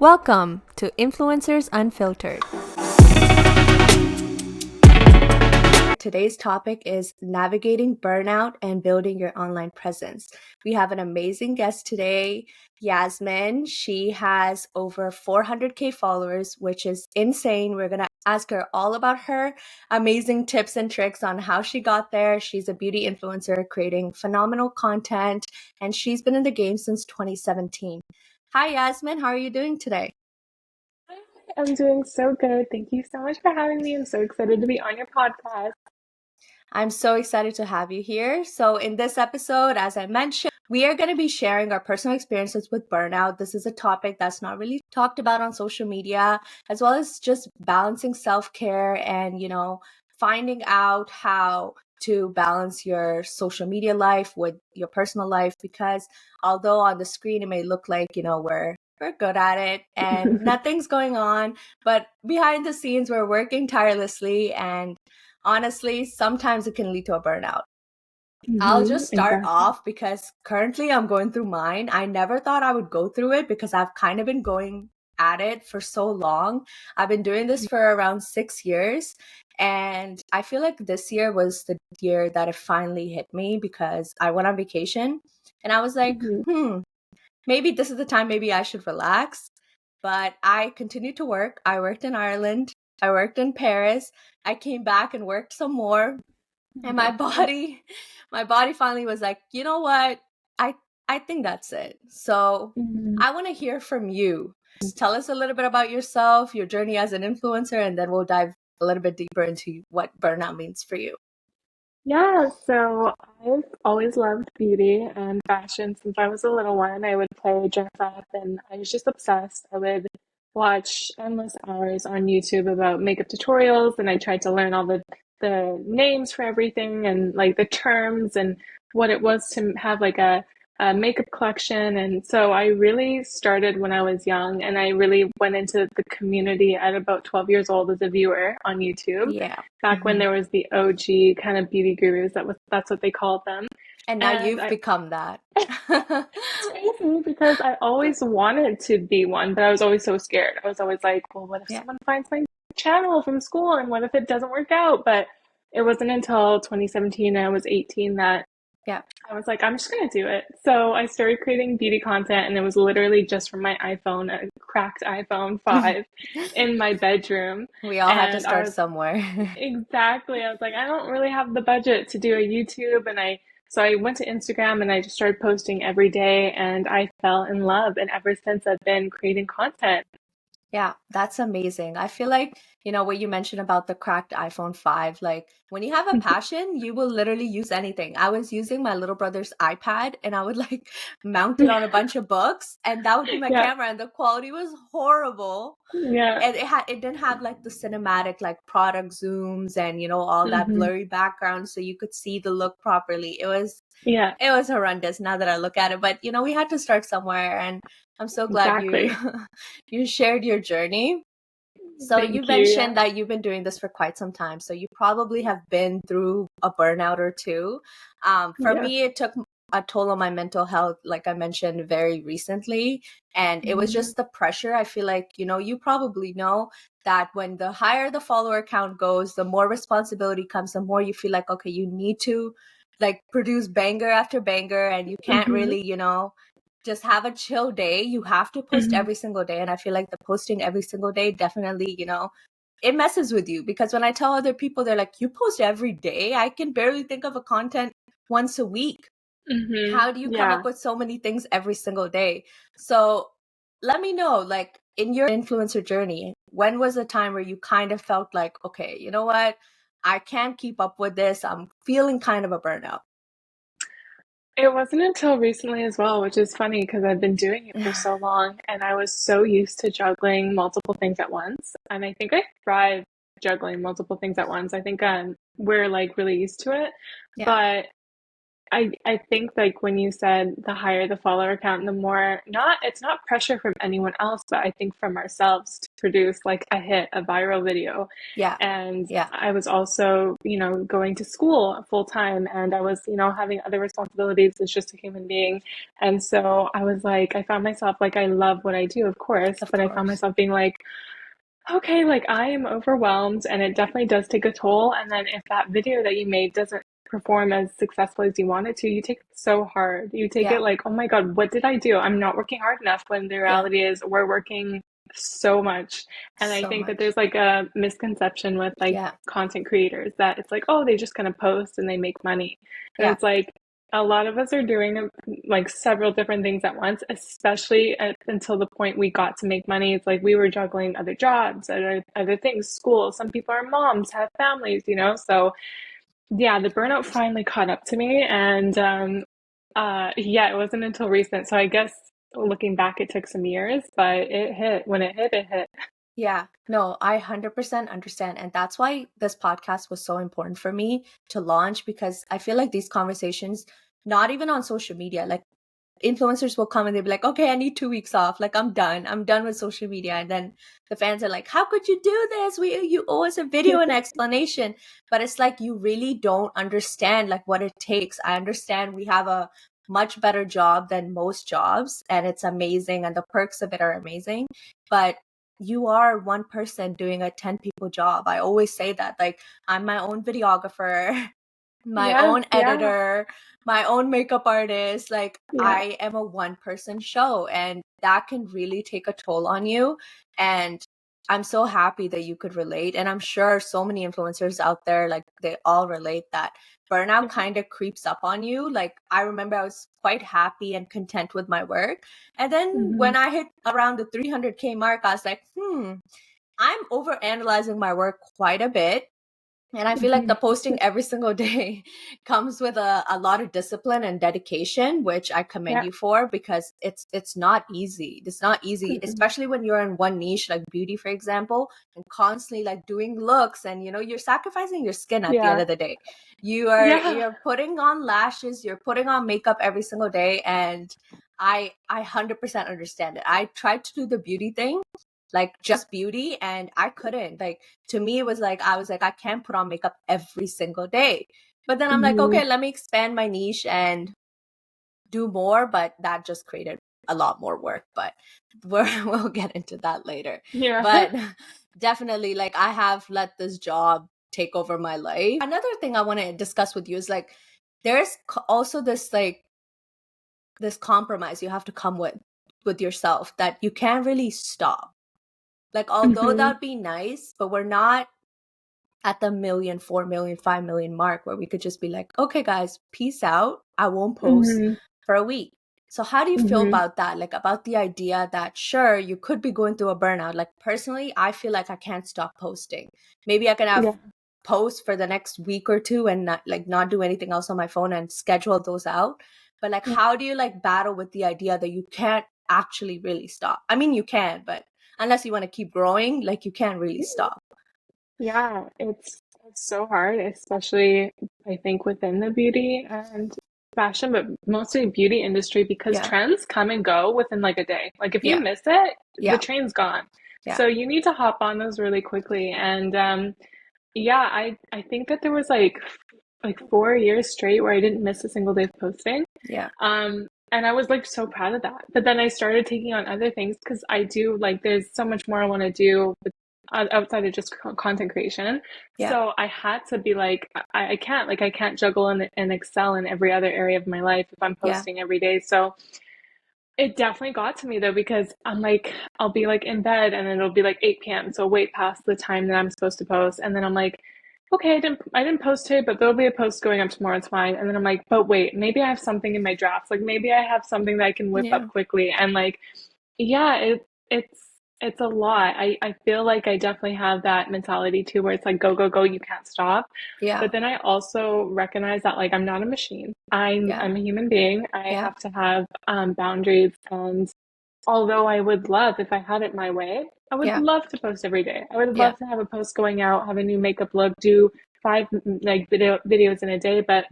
Welcome to Influencers Unfiltered. Today's topic is navigating burnout and building your online presence. We have an amazing guest today, Yasmin. She has over 400K followers, which is insane. We're going to ask her all about her amazing tips and tricks on how she got there. She's a beauty influencer creating phenomenal content, and she's been in the game since 2017. Hi, Yasmin. How are you doing today? I'm doing so good. Thank you so much for having me. I'm so excited to be on your podcast. I'm so excited to have you here. So, in this episode, as I mentioned, we are going to be sharing our personal experiences with burnout. This is a topic that's not really talked about on social media, as well as just balancing self care and, finding out how to balance your social media life with your personal life. Because although on the screen it may look like, we're good at it and nothing's going on, but behind the scenes, we're working tirelessly and honestly, sometimes it can lead to a burnout. I'll just start Exactly. off because currently I'm going through mine. I never thought I would go through it because I've kind of been going at it for so long. I've been doing this for around 6 years. And I feel like this year was the year that it finally hit me because I went on vacation and I was like, Mhm. maybe this is the time, maybe I should relax. But I continued to work. I worked in Ireland, I worked in Paris. I came back and worked some more. And my body, my body finally was like, you know what? I I think that's it. So Mhm. I want to hear from you. Just tell us a little bit about yourself, your journey as an influencer, and then we'll dive a little bit deeper into what burnout means for you. Yeah, so I've always loved beauty and fashion since I was a little one. I would play dress up and I was just obsessed. I would watch endless hours on YouTube about makeup tutorials and I tried to learn all the names for everything and like the terms and what it was to have like a makeup collection. And so I really started when I was young and I really went into the community at about 12 years old as a viewer on YouTube Yeah. back when Hmm. there was the OG kind of beauty gurus. That's what they called them. And now And you've become that. it's crazy because I always wanted to be one, but I was always so scared. I was always like, well, what if Yeah. someone finds my channel from school and what if it doesn't work out? But it wasn't until 2017 and I was 18 that Yeah. I was like, I'm just gonna do it. So I started creating beauty content and it was literally just from my iPhone, a cracked iPhone 5 in my bedroom. We all had to And I start was somewhere. exactly. I was like, I don't really have the budget to do a YouTube, and I went to Instagram and I just started posting every day, and I fell in love. And ever since, I've been creating content. Yeah, that's amazing. I feel like, what you mentioned about the cracked iPhone 5, like when you have a passion, you will literally use anything. I was using my little brother's iPad and I would like mount it on a bunch of books and that would be my Yeah, camera and the quality was horrible. yeah. And it didn't have like the cinematic like product zooms and all that Hmm. blurry background so you could see the look properly. It was Yeah, it was horrendous now that I look at it, but we had to start somewhere and I'm so glad you exactly. you shared your journey. So you Thank you. Yeah. mentioned that you've been doing this for quite some time, so you probably have been through a burnout or two. For Yes. me, it took a toll on my mental health, like I mentioned very recently, and it was Mhm. just the pressure. I feel like you probably know that when the higher the follower count goes, the more responsibility comes, the more you feel like okay, you need to like produce banger after banger, and you can't Mhm. really just have a chill day. You have to post Mhm. every single day. And I feel like the posting every single day definitely, it messes with you because when I tell other people, they're like, you post every day. I can barely think of a content once a week. Mhm. How do you come up Yeah. with so many things every single day? So let me know, like in your influencer journey, when was a time where you kind of felt like, okay, you know what? I can't keep up with this. I'm feeling kind of a burnout. It wasn't until recently as well, which is funny because I've been doing it for so long and I was so used to juggling multiple things at once. And I think I thrive juggling multiple things at once. I think we're like really used to it. Yeah. But I think like when you said the higher the follower count, the more not it's not pressure from anyone else, but I think from ourselves to produce like a hit, a viral video. Yeah. And Yeah. I was also, going to school full time and I was, having other responsibilities as just a human being. And so I was like, I found myself like I love what I do, of course, Of but I found course. myself being like, okay, like I am overwhelmed and it definitely does take a toll. And then if that video that you made doesn't perform as successfully as you want it to, you take it so hard. You take Yeah. it like, oh my God, what did I do? I'm not working hard enough when the Yeah. reality is we're working so much. And I So think that much. there's like a misconception with like Yeah. content creators that it's like, oh, they just kind of post and they make money. And Yeah. it's like, a lot of us are doing like several different things at once, especially until the point we got to make money. It's like we were juggling other jobs, other things, school. Some people are moms, have families. So yeah, the burnout finally caught up to me, and yeah, it wasn't until recent. So I guess looking back, it took some years, but it hit. When it hit, it hit. Yeah, no, I 100% understand. And that's why this podcast was so important for me to launch, because I feel like these conversations, not even on social media, like influencers will come and they'll be like, okay, I need 2 weeks off. Like, I'm done. I'm done with social media. And then the fans are like, how could you do this? You owe us a video and explanation. But it's like, you really don't understand like what it takes. I understand we have a much better job than most jobs and it's amazing and the perks of it are amazing. But you are one person doing a 10 people job. I always say that. Like, I'm my own videographer, my Yeah, own yeah, editor, my own makeup artist. Like, yeah. I am a one person show and that can really take a toll on you. And I'm so happy that you could relate. And I'm sure so many influencers out there, like they all relate that burnout Yeah. kind of creeps up on you. Like, I remember I was quite happy and content with my work. And then Hmm. when I hit around the 300K mark, I was like, I'm over analyzing my work quite a bit. And I feel like Hmm. the posting every single day comes with a lot of discipline and dedication, which I commend Yeah. you for, because it's not easy. It's not easy, Mm-mm. especially when you're in one niche like beauty, for example, and constantly like doing looks and you're sacrificing your skin at the end Yeah. of the day. Yeah. You're putting on lashes, you're putting on makeup every single day, and I 100% understand it. I tried to do the beauty thing, like just beauty, and I couldn't. Like, to me it was like I was like, I can't put on makeup every single day. But then I'm like, Hmm. okay, let me expand my niche and do more, but that just created a lot more work. But we'll get into that later. Yeah. But definitely, like, I have let this job take over my life. Another thing I want to discuss with you is like, there's also this like this compromise you have to come with yourself, that you can't really stop. Like, although Hmm. that'd be nice, but we're not at the million, 4 million, 5 million mark where we could just be like, okay, guys, peace out. I won't post Hmm. for a week. So how do you feel Hmm. about that? Like, about the idea that sure, you could be going through a burnout. Like, personally, I feel like I can't stop posting. Maybe I can have Yeah. posts for the next week or two and not do anything else on my phone and schedule those out. But like, Yeah. how do you like battle with the idea that you can't actually really stop? I mean, you can, but unless you want to keep growing, like, you can't really stop. Yeah, it's so hard, especially I think within the beauty and fashion, but mostly beauty industry because Yeah. trends come and go within like a day. Like if you Yeah. miss it, the Yeah. train's gone. Yeah. So you need to hop on those really quickly. And yeah, I think that there was like 4 years straight where I didn't miss a single day of posting. Yeah. And I was like so proud of that. But then I started taking on other things because I do like there's so much more I want to do with, outside of just content creation. Yeah. So I had to be like, I can't juggle and excel in every other area of my life if I'm Yeah. posting every day. So it definitely got to me though because I'm like, I'll be like in bed and then it'll be like 8 p.m. So way past the time that I'm supposed to post. And then I'm like, okay, I didn't post today, but there'll be a post going up tomorrow. It's fine. And then I'm like, but wait, maybe I have something in my drafts. Like maybe I have something that I can whip up Yeah. quickly. And like, yeah, it's a lot. I feel like I definitely have that mentality too, where it's like go, go, go, you can't stop. Yeah. But then I also recognize that like I'm not a machine. Yeah. I'm a human being. I Yeah. have to have boundaries. And although I would love, if I had it my way, I would Yeah. love to post every day. I would Yeah. love to have a post going out, have a new makeup look, do five like videos in a day. But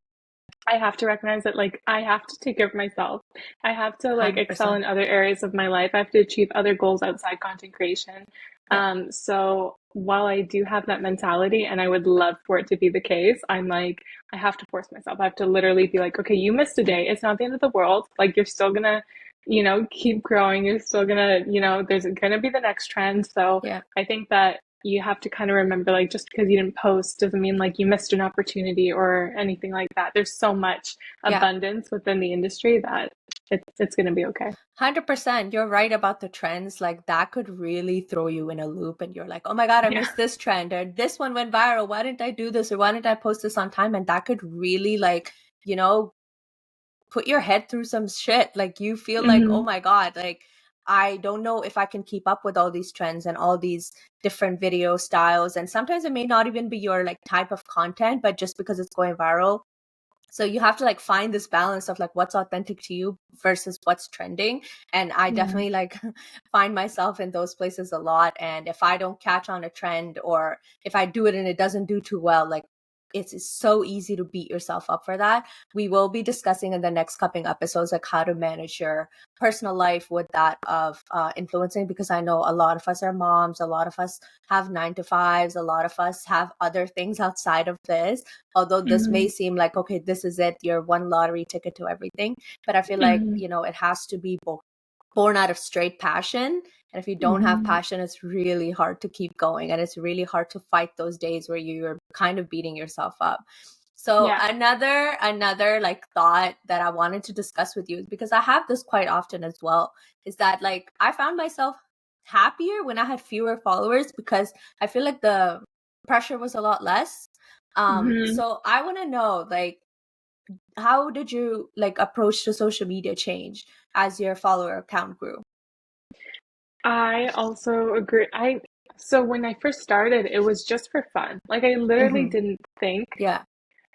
I have to recognize that like I have to take care of myself. I have to like excel 100%. in other areas of my life. I have to achieve other goals outside content creation. Yeah. So while I do have that mentality and I would love for it to be the case, I'm like, I have to force myself. I have to literally be like, okay, you missed a day. It's not the end of the world. Like you're still gonna, keep growing. You're still gonna, there's gonna be the next trend. So Yeah. I think that you have to kind of remember like just because you didn't post doesn't mean like you missed an opportunity or anything like that. There's so much Yeah. abundance within the industry that it's going to be okay. 100%. You're right about the trends. Like that could really throw you in a loop and you're like, oh my God, I Yeah. missed this trend or this one went viral. Why didn't I do this? Or why didn't I post this on time? And that could really like, you know, put your head through some shit. Like you feel like, oh Hmm. my God, like I don't know if I can keep up with all these trends and all these different video styles. And sometimes it may not even be your like type of content, but just because it's going viral, so you have to like find this balance of like what's authentic to you versus what's trending. And I Yeah. definitely like find myself in those places a lot. And if I don't catch on a trend or if I do it and it doesn't do too well, like it's so easy to beat yourself up for that. We will be discussing in the next coming episodes like how to manage your personal life with that of influencing, because I know a lot of us are moms, a lot of us have 9 to 5s, a lot of us have other things outside of this. Although this may Hmm. seem like, okay, this is it, your one lottery ticket to everything. But I feel like, Hmm. it has to be born out of straight passion. And if you don't have Hmm. passion, it's really hard to keep going. And it's really hard to fight those days where you're kind of beating yourself up. So Yeah. another like thought that I wanted to discuss with you, because I have this quite often as well, is that like I found myself happier when I had fewer followers because I feel like the pressure was a lot less. Hmm. So I want to know, like, how did you like approach the social media change as your follower count grew? I also agree. So when I first started, it was just for fun. Like I literally Mm-hmm. didn't think. Yeah.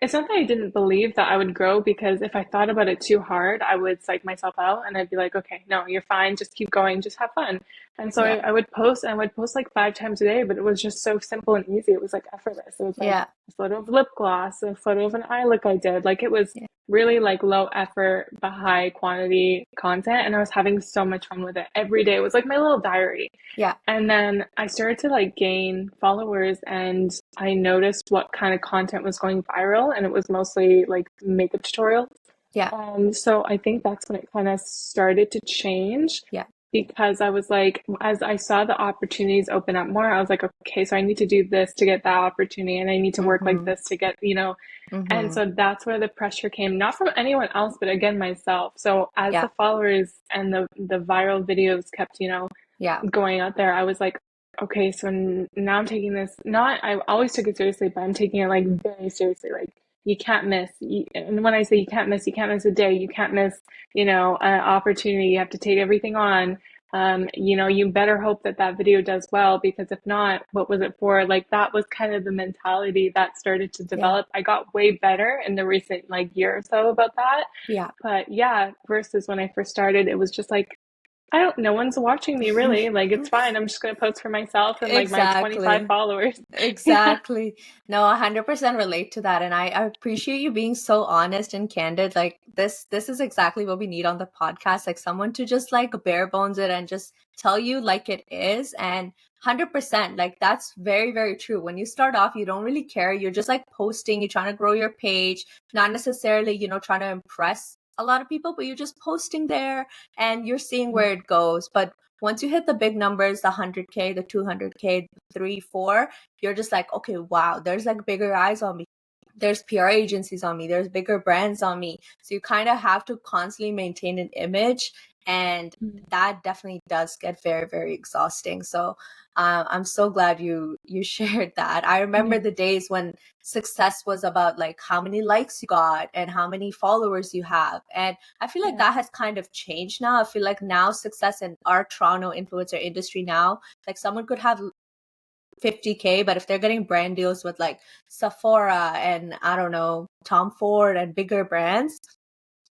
It's not that I didn't believe that I would grow because if I thought about it too hard, I would psych myself out and I'd be like, okay, no, you're fine. Just keep going. Just have fun. And so Yeah. I would post and I would post like 5 times a day, but it was just so simple and easy. It was like effortless. It was like Yeah. a photo of lip gloss, a photo of an eye look I did. Like it was Yeah. really like low effort, but high quantity content. And I was having so much fun with it every day. It was like my little diary. Yeah. And then I started to like gain followers and I noticed what kind of content was going viral and it was mostly like makeup tutorials. Yeah. And so I think that's when it kind of started to change Yeah. because I was like, as I saw the opportunities open up more, I was like, okay, so I need to do this to get that opportunity and I need to work like Mm-hmm. this to get, and Mm-hmm. so that's where the pressure came, not from anyone else, but again, myself. So as Yeah. the followers and the viral videos kept, Yeah. going out there, I was like, okay, so now I'm taking this, not, I always took it seriously, but I'm taking it like very seriously. Like, you can't miss. And when I say you can't miss a day, you can't miss, an opportunity. You have to take everything on. You better hope that that video does well because if not, what was it for? Like, that was kind of the mentality that started to Yeah. develop. I got way better in the recent like year or so about that. Yeah. But yeah, versus when I first started, it was just like, no one's watching me really. Like, it's fine. I'm just gonna post for myself and like my 25 Exactly. followers. Yeah. Exactly. No, 100% relate to that. And I appreciate you being so honest and candid. Like this is exactly what we need on the podcast. Like someone to just like bare bones it and just tell you like it is. And 100%, like that's very, very true. When you start off, you don't really care. You're just like posting, you're trying to grow your page, not necessarily, trying to impress a lot of people, but you're just posting there and you're seeing where it goes. But once you hit the big numbers, the 100K, the 200K, 3, 4, you're just like, okay, wow, there's like bigger eyes on me. There's PR agencies on me. There's bigger brands on me. So you kind of have to constantly maintain an image. And that definitely does get very, very exhausting. So I'm so glad you shared that. I remember Yeah. the days when success was about like how many likes you got and how many followers you have. And I feel like Yeah. that has kind of changed now. I feel like now success in our Toronto influencer industry now, like someone could have 50K, but if they're getting brand deals with like Sephora and I don't know, Tom Ford and bigger brands,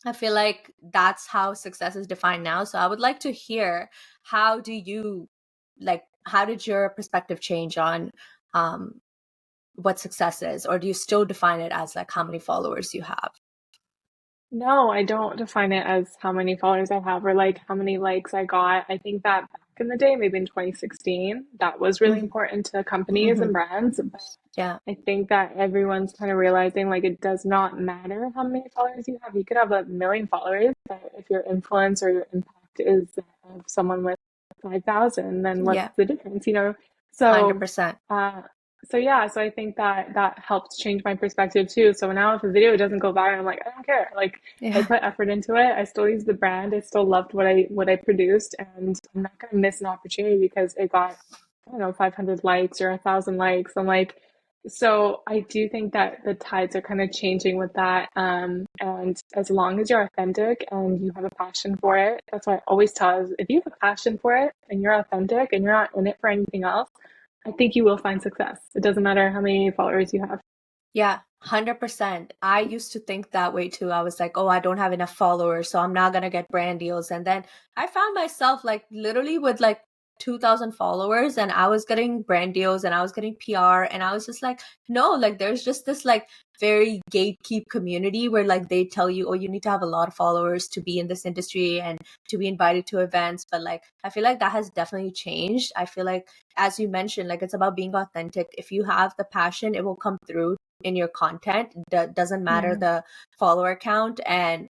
I feel like that's how success is defined now. So I would like to hear, how do you like, how did your perspective change on um what success is, or do you still define it as like how many followers you have? No, I don't define it as how many followers I have or like how many likes I got. I think that back in the day, maybe in 2016, that was really Hmm. important to companies Hmm. and brands. But Yeah. I think that everyone's kind of realizing like it does not matter how many followers you have. You could have a million followers, but if your influence or your impact is of someone with 5,000, then what's Yeah. the difference, you know? So, 100%. uh, so yeah, so I think that that helped change my perspective too. So now if a video doesn't go viral, I'm like, I don't care. Like I Yeah. put effort into it. I still use the brand. I still loved what I produced, and I'm not gonna miss an opportunity because it got, I don't know, 500 likes or 1,000 likes. I'm like, so I do think that the tides are kind of changing with that. And as long as you're authentic and you have a passion for it, that's why I always tell us if you have a passion for it and you're authentic and you're not in it for anything else, I think you will find success. It doesn't matter how many followers you have. Yeah, 100%. I used to think that way too. I was like, oh, I don't have enough followers, so I'm not gonna get brand deals. And then I found myself like literally with like 2,000 followers, and I was getting brand deals and I was getting PR. And I was just like, no, like there's just this like very gatekeep community where like they tell you, oh, you need to have a lot of followers to be in this industry and to be invited to events. But like, I feel like that has definitely changed. I feel like, as you mentioned, like it's about being authentic. If you have the passion, it will come through in your content. Doesn't matter Yeah. the follower count. And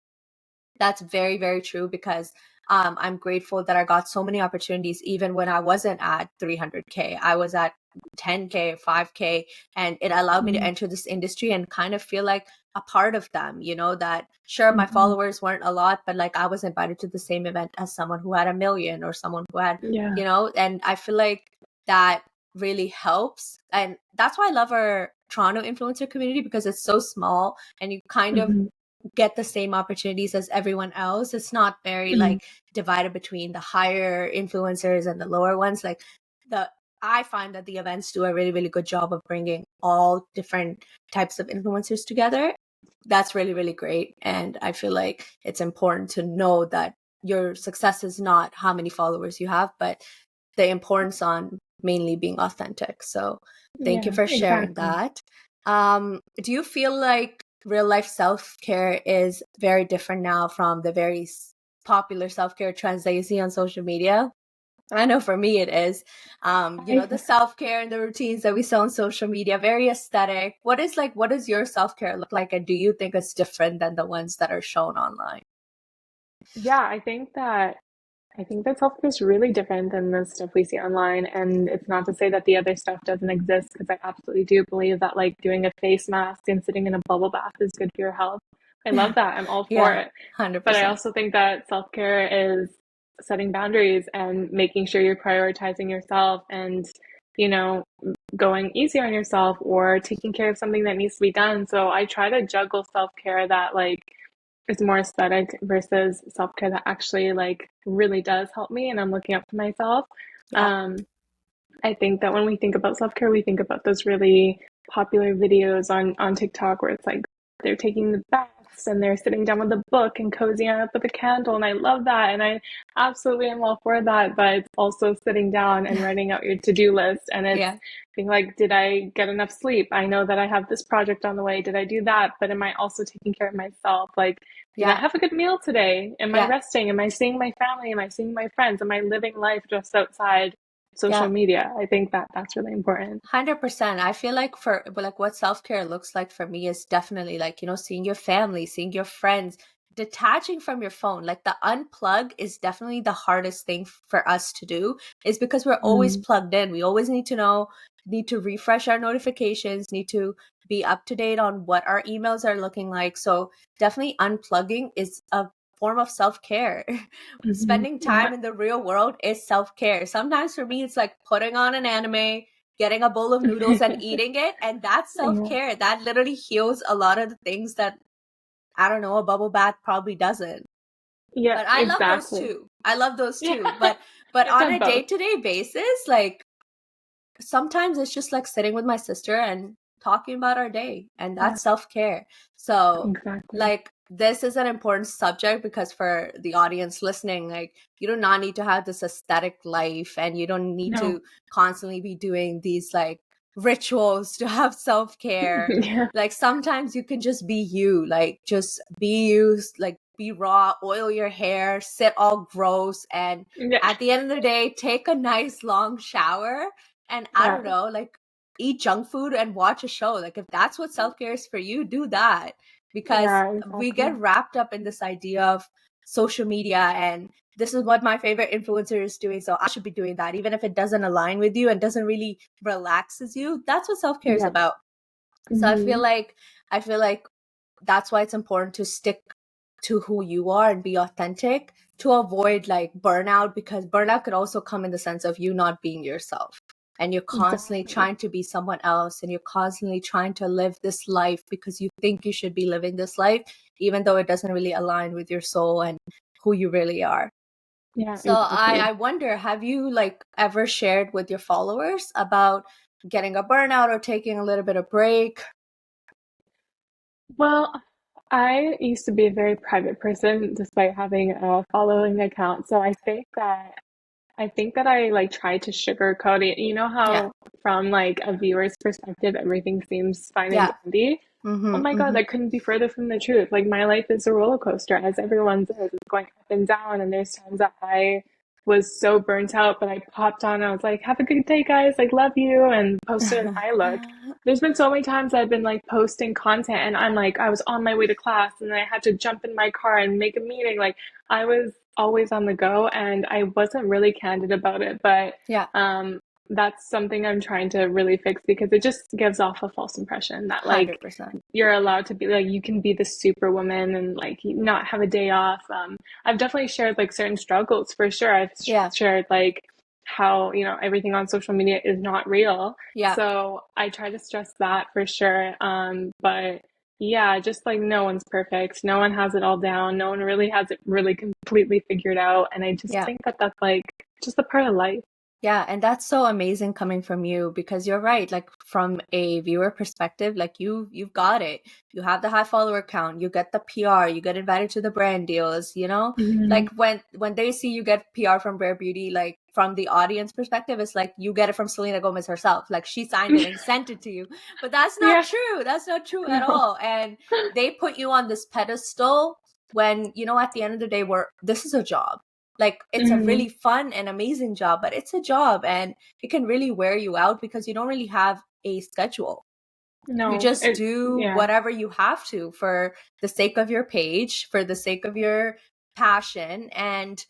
that's very, very true because I'm grateful that I got so many opportunities even when I wasn't at 300K. I was at 10K, 5K, and it allowed me to Mm-hmm. enter this industry and kind of feel like a part of them, you know, that sure, my Mm-hmm. followers weren't a lot, but like I was invited to the same event as someone who had a million or someone who had, Yeah. you know, and I feel like that really helps. And that's why I love our Toronto influencer community because it's so small and you kind of Mm-hmm. get the same opportunities as everyone else. It's not very Mm-hmm. like divided between the higher influencers and the lower ones. Like the I find that the events do a really, really good job of bringing all different types of influencers together. That's really, really great. And I feel like it's important to know that your success is not how many followers you have, but the importance on mainly being authentic. So thank you Yeah, for sharing exactly. that. Do you feel like real life self care is very different now from the very popular self care trends that you see on social media? I know for me it is. You I know, the self care and the routines that we saw on social media, very aesthetic. What does your self care look like? And do you think it's different than the ones that are shown online? Yeah, I think that self-care is really different than the stuff we see online. And it's not to say that the other stuff doesn't exist, because I absolutely do believe that like doing a face mask and sitting in a bubble bath is good for your health. I love that. I'm all for Yeah, it. But I 100%. also think that self-care is setting boundaries and making sure you're prioritizing yourself and, you know, going easy on yourself or taking care of something that needs to be done. So I try to juggle self-care that like it's more aesthetic versus self-care that actually like really does help me and I'm looking up to myself. Yeah, Um, I think that when we think about self-care, we think about those really popular videos on TikTok where it's like they're taking the baths and they're sitting down with a book and cozying up with a candle, and I love that, and I absolutely am all for that. But it's also sitting down and writing out your to-do list, and it's yeah, being like, did I get enough sleep? I know that I have this project on the way. Did I do that? But am I also taking care of myself? Like, did I yeah, have a good meal today? Am I yeah, resting? Am I seeing my family? Am I seeing my friends? Am I living life just outside social yeah. media? I think that that's really important. 100%. I feel like for but like what self-care looks like for me is definitely like, you know, seeing your family, seeing your friends, detaching from your phone. Like the unplug is definitely the hardest thing for us to do is because we're always Mm, plugged in. We always need to refresh our notifications, need to be up to date on what our emails are looking like. So definitely unplugging is a form of self-care. mhm. Spending Yeah, time in the real world is self-care. Sometimes for me, it's like putting on an anime, getting a bowl of noodles and eating it. And that's self yeah, care. That literally heals a lot of the things that, I don't know, a bubble bath probably doesn't. yeah, But I love those exactly. too. I love those Yeah, too. But I've on done a both. day-to-day basis, like sometimes it's just like sitting with my sister and talking about our day, and Yeah, that's self-care. So exactly. like this is an important subject because for the audience listening, like you do not need to have this aesthetic life and you don't need No. to constantly be doing these like rituals to have self-care. Yeah. Like sometimes you can just be you, like just be you, like be raw, oil your hair, sit all gross, and Yeah. at the end of the day, take a nice long shower and I Yeah. don't know, like eat junk food and watch a show. Like if that's what self-care is for you, do that. Because Yeah, we get exactly. wrapped up in this idea of social media and this is what my favorite influencer is doing, so I should be doing that even if it doesn't align with you and doesn't really relaxes you. That's what self-care is Yeah. about. So Hmm. I feel like that's why it's important to stick to who you are and be authentic to avoid like burnout, because burnout could also come in the sense of you not being yourself and you're constantly Exactly. trying to be someone else and you're constantly trying to live this life because you think you should be living this life even though it doesn't really align with your soul and who you really are. Yeah, So exactly. I wonder, have you like ever shared with your followers about getting a burnout or taking a little bit of break? Well, I used to be a very private person despite having a following account. So I think that I like try to sugarcoat it. You know Yeah. how from like a viewer's perspective everything seems fine and Yeah. dandy? Oh Mm-hmm. my God, Mm-hmm. that couldn't be further from the truth. Like my life is a roller coaster, as everyone's is. It's going up and down, and there's times that I was so burnt out, but I popped on. I was like, "Have a good day, guys. Like, love you," and posted an eye look. There's been so many times I've been like posting content, and I'm like, I was on my way to class, and I had to jump in my car and make a meeting. Like, I was always on the go, and I wasn't really candid about it, but Yeah. um, that's something I'm trying to really fix because it just gives off a false impression that like 100%. you're allowed to be like you can be the superwoman and like not have a day off. I've definitely shared like certain struggles for sure. I've Yeah. shared like how everything on social media is not real. Yeah. So I try to stress that for sure. But yeah, just like no one's perfect. No one has it all down. No one really has it really completely figured out. And I just Yeah. think that that's like just a part of life. Yeah, and that's so amazing coming from you because you're right. Like from a viewer perspective, like you've got it. You have the high follower count, you get the PR, you get invited to the brand deals, you know? Hmm. Like when they see you get PR from Rare Beauty, like from the audience perspective, it's like you get it from Selena Gomez herself. Like she signed it and sent it to you. But that's not Yeah. true. That's not true at No. all. And they put you on this pedestal when, at the end of the day, this is a job. Like it's a Hmm. really fun and amazing job, but it's a job and it can really wear you out because you don't really have a schedule. You No. just do Yeah. whatever you have to for the sake of your page, for the sake of your passion. And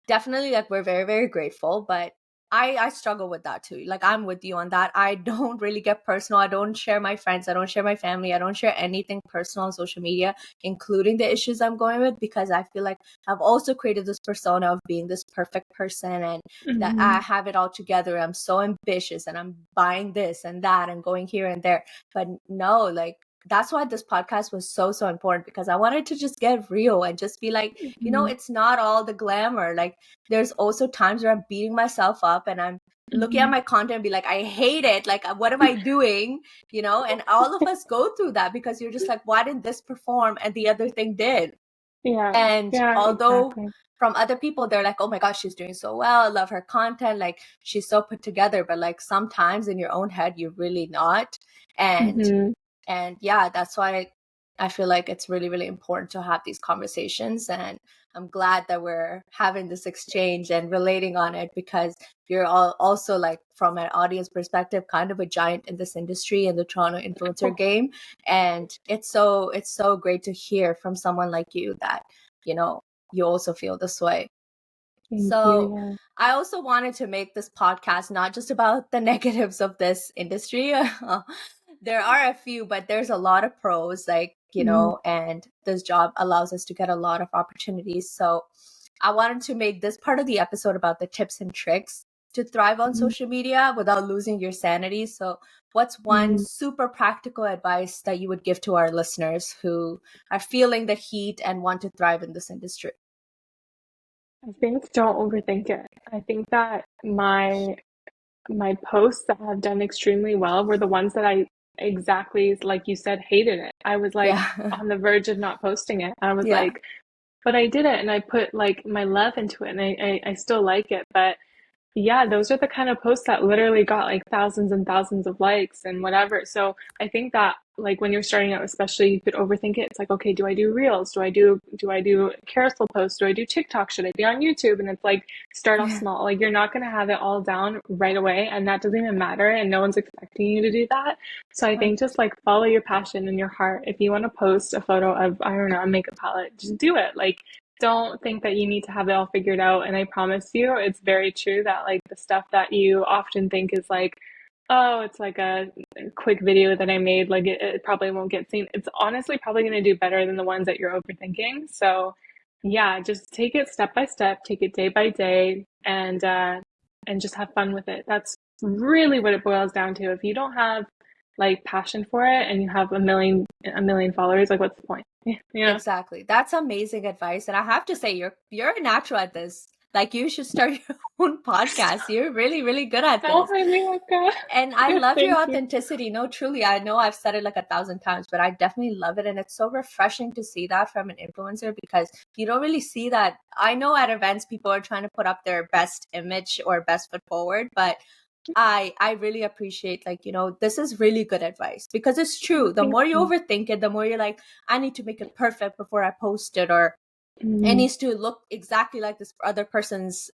definitely, like, we're very, very grateful, but I struggle with that too. Like, I'm with you on that. I don't really get personal. I don't share my friends. I don't share my family. I don't share anything personal on social media, including the issues I'm going with, because I feel like I've also created this persona of being this perfect person and that I Hmm. have it all together. I'm so ambitious and I'm buying this and that and going here and there. But no, like, that's why this podcast was so, so important because I wanted to just get real and just be like, Hmm. it's not all the glamour. Like, there's also times where I'm beating myself up and I'm looking at Hmm. my content and be like, I hate it. Like, what am I doing? And all of us go through that because you're just like, why didn't this perform and the other thing did? Yeah. And Yeah, although exactly. from other people, they're like, oh my gosh, she's doing so well. I love her content. Like, she's so put together. But like sometimes in your own head, you're really not. And Hmm. and yeah, that's why I feel like it's really, really important to have these conversations. And I'm glad that we're having this exchange and relating on it because you're all also like from an audience perspective, kind of a giant in this industry in the Toronto influencer Oh, game. And it's so great to hear from someone like you that, you know, you also feel this way. thank So you. I also wanted to make this podcast not just about the negatives of this industry. There are a few, but there's a lot of pros, like, Yeah. Hmm. and this job allows us to get a lot of opportunities. So I wanted to make this part of the episode about the tips and tricks to thrive on Hmm. social media without losing your sanity. So, what's one Hmm. super practical advice that you would give to our listeners who are feeling the heat and want to thrive in this industry? I think don't overthink it. I think that my posts that have done extremely well were the ones that I exactly like you said hated it. I was like Yeah. on the verge of not posting it. I was Yeah. like, but I did it and I put like my love into it and I still like it. But Yeah, those are the kind of posts that literally got like thousands and thousands of likes and whatever. So I think that like when you're starting out, especially you could overthink it. It's like, okay, do I do reels? Do I do carousel posts? Do I do TikTok? Should I be on YouTube? And it's like start off Yeah, small. Like you're not gonna have it all down right away, and that doesn't even matter, and no one's expecting you to do that. So I think just like follow your passion and your heart. If you want to post a photo of, I don't know, a makeup palette, just do it. Like don't think that you need to have it all figured out. And I promise you, it's very true that like the stuff that you often think is like, oh, it's like a quick video that I made, like it probably won't get seen. It's honestly probably going to do better than the ones that you're overthinking. So yeah, just take it step by step, take it day by day, and just have fun with it. That's really what it boils down to. If you don't have like passion for it and you have a million followers, like what's the point? You know? exactly. That's amazing advice. And I have to say, you're a natural at this. Like you should start your own podcast. You're really, really good at Oh, this. I mean, And I love your thank you. authenticity. No, truly, I know I've said it like 1,000 times, but I definitely love it. And it's so refreshing to see that from an influencer because you don't really see that. I know at events, people are trying to put up their best image or best foot forward, but I really appreciate like, this is really good advice because it's true. Oh, The thank more you you. overthink it, the more you're like, I need to make it perfect before I post it, or it Mm-hmm. needs to look exactly like this other person's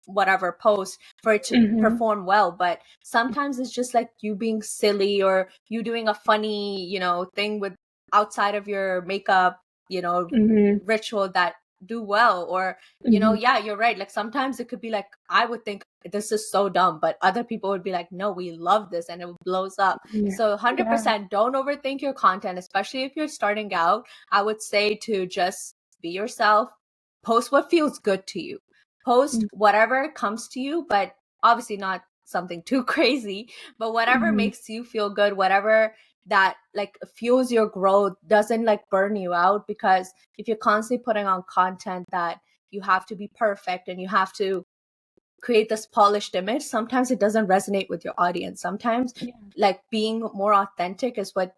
whatever post for it to Mm-hmm. perform well. But sometimes it's just like you being silly or you doing a funny thing with outside of your makeup Mm-hmm. ritual that do well. Or Mm-hmm. yeah, you're right, like sometimes it could be like, I would think this is so dumb, but other people would be like, no, we love this, and it blows up. Yeah. So Yeah. 100% don't overthink your content, especially if you're starting out. I would say to just be yourself, post what feels good to you, post whatever comes to you, but obviously not something too crazy, but whatever Mm-hmm. makes you feel good, whatever that like fuels your growth, doesn't like burn you out. Because if you're constantly putting on content that you have to be perfect and you have to create this polished image, sometimes it doesn't resonate with your audience. Sometimes Yeah. like being more authentic is what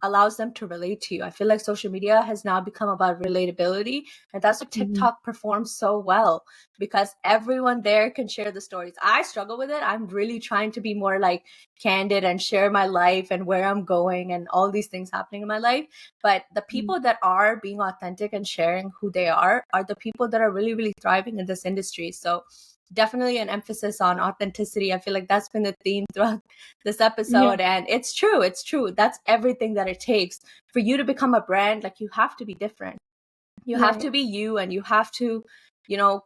allows them to relate to you. I feel like social media has now become about relatability, and that's what Mm-hmm. TikTok performs so well, because everyone there can share the stories. I struggle with it. I'm really trying to be more like candid and share my life and where I'm going and all these things happening in my life. But the people that are being authentic and sharing who they are the people that are really, really thriving in this industry. So definitely an emphasis on authenticity. I feel like that's been the theme throughout this Yeah. episode, and it's true, that's everything that it takes for you to become a brand. Like you have to be different, you have Right. to be you, and you have to you know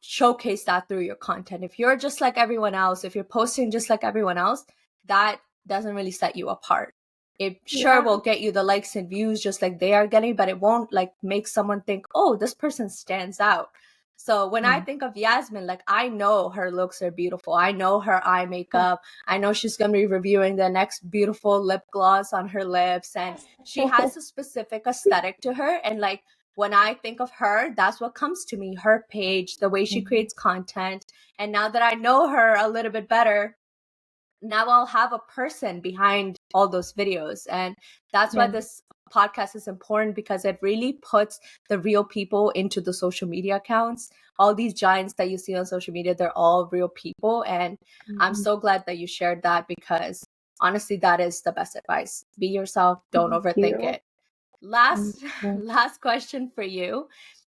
showcase that through your content. If you're just like everyone else, if you're posting just like everyone else, that doesn't really set you apart. It sure Yeah. will get you the likes and views just like they are getting, but it won't like make someone think, oh, this person stands out. So when I Mm. think of Yasmin, like I know her looks are beautiful. I know her eye makeup. I know she's going to be reviewing the next beautiful lip gloss on her lips, and she has a specific aesthetic to her. And like when I think of her, that's what comes to me, her page, the way she Mhm. creates content. And now that I know her a little bit better, now I'll have a person behind all those videos. And that's why Yeah. this podcast is important, because it really puts the real people into the social media accounts. All these giants that you see on social media, they're all real people. And I'm Mhm. so glad that you shared that, because honestly, that is the best advice. Be yourself, don't Thank overthink you. it. Thank Last you. last question for you.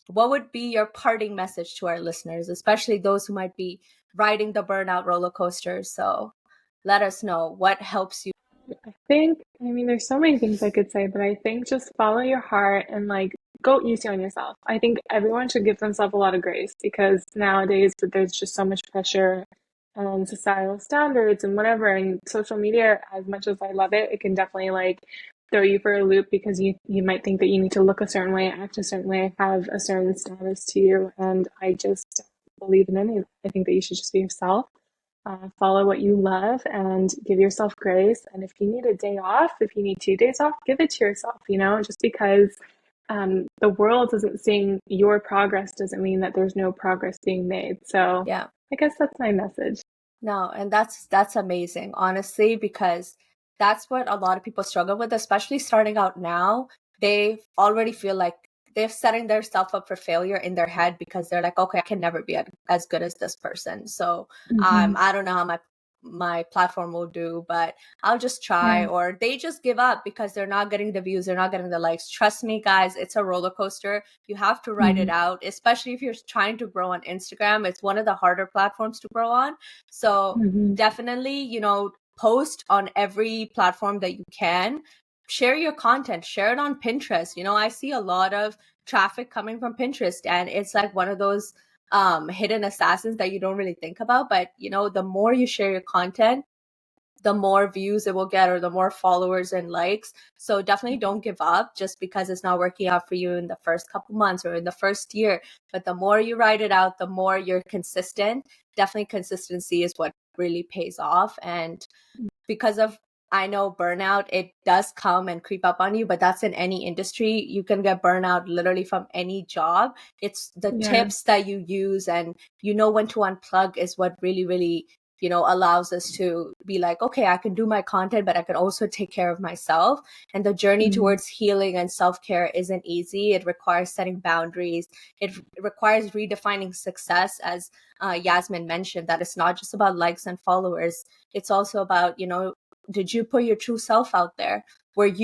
What would be your parting message to our listeners, especially those who might be riding the burnout roller coaster? So let us know what helps you. I mean, there's so many things I could say, but I think just follow your heart and like go easy on yourself. I think everyone should give themselves a lot of grace because nowadays there's just so much pressure and societal standards and whatever. And social media, as much as I love it, it can definitely like throw you for a loop because you might think that you need to look a certain way, act a certain way, have a certain status to you. And I just don't believe in any of that. I think that you should just be yourself, follow what you love and give yourself grace. And if you need a day off, if you need 2 days off, give it to yourself, just because the world isn't seeing your progress doesn't mean that there's no progress being made. So Yeah. I guess that's my message. No, and that's amazing, honestly, because that's what a lot of people struggle with, especially starting out now. They already feel like they're setting themselves up for failure in their head because they're like, okay, I can never be as good as this person. So Mm-hmm. I don't know how my platform will do, but I'll just try. Yeah. Or they just give up because they're not getting the views, they're not getting the likes. Trust me, guys, it's a roller coaster. You have to write Mm-hmm. it out, especially if you're trying to grow on Instagram. It's one of the harder platforms to grow on. So Mm-hmm. definitely, post on every platform that you can. Share your content, share it on Pinterest. I see a lot of traffic coming from Pinterest, and it's like one of those hidden assassins that you don't really think about. But the more you share your content, the more views it will get, or the more followers and likes. So definitely don't give up just because it's not working out for you in the first couple months or in the first year. But the more you write it out, the more you're consistent. Definitely consistency is what really pays off. And because of, I know burnout, it does come and creep up on you, but that's in any industry. You can get burnout literally from any job. It's the Yeah. tips that you use, and when to unplug is what really, really, allows us to be like, okay, I can do my content, but I can also take care of myself. And the journey Mm-hmm. towards healing and self-care isn't easy. It requires setting boundaries. It requires redefining success, as Yasmin mentioned, that it's not just about likes and followers. It's also about, did you put your true self out there? Did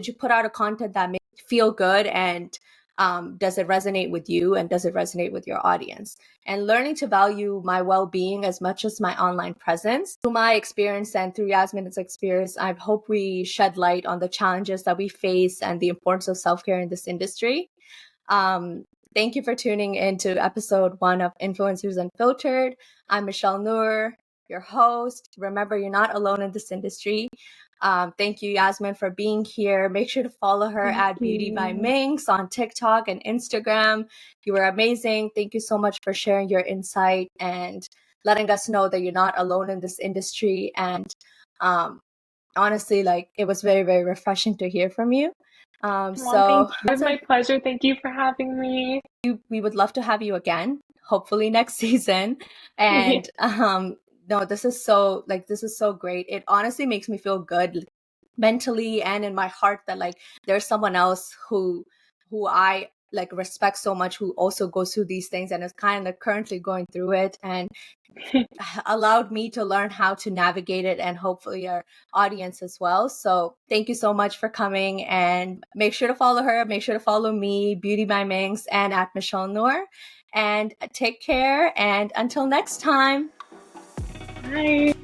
you put out a content that makes you feel good, and does it resonate with you, and does it resonate with your audience? And learning to value my well-being as much as my online presence. Through my experience and through Yasmin's experience, I hope we shed light on the challenges that we face and the importance of self-care in this industry. Thank you for tuning into episode 1 of Influencers Unfiltered. I'm Michelle Noor, your host. Remember, you're not alone in this industry. Thank you, Yasmin, for being here. Make sure to follow her Thank at Beauty by you. Minx on TikTok and Instagram. You were amazing. Thank you so much for sharing your insight and letting us know that you're not alone in this industry. And honestly, it was very, very refreshing to hear from you. Well, thank So you. It was my pleasure. Thank you for having me. we would love to have you again, hopefully next season. And no, this is so great. It honestly makes me feel good mentally and in my heart that there's someone else who I respect so much, who also goes through these things and is kind of currently going through it, and allowed me to learn how to navigate it, and hopefully our audience as well. So thank you so much for coming, and make sure to follow her. Make sure to follow me, Beauty by Minx, and at Michelle Noor. And take care. And until next time. Bye.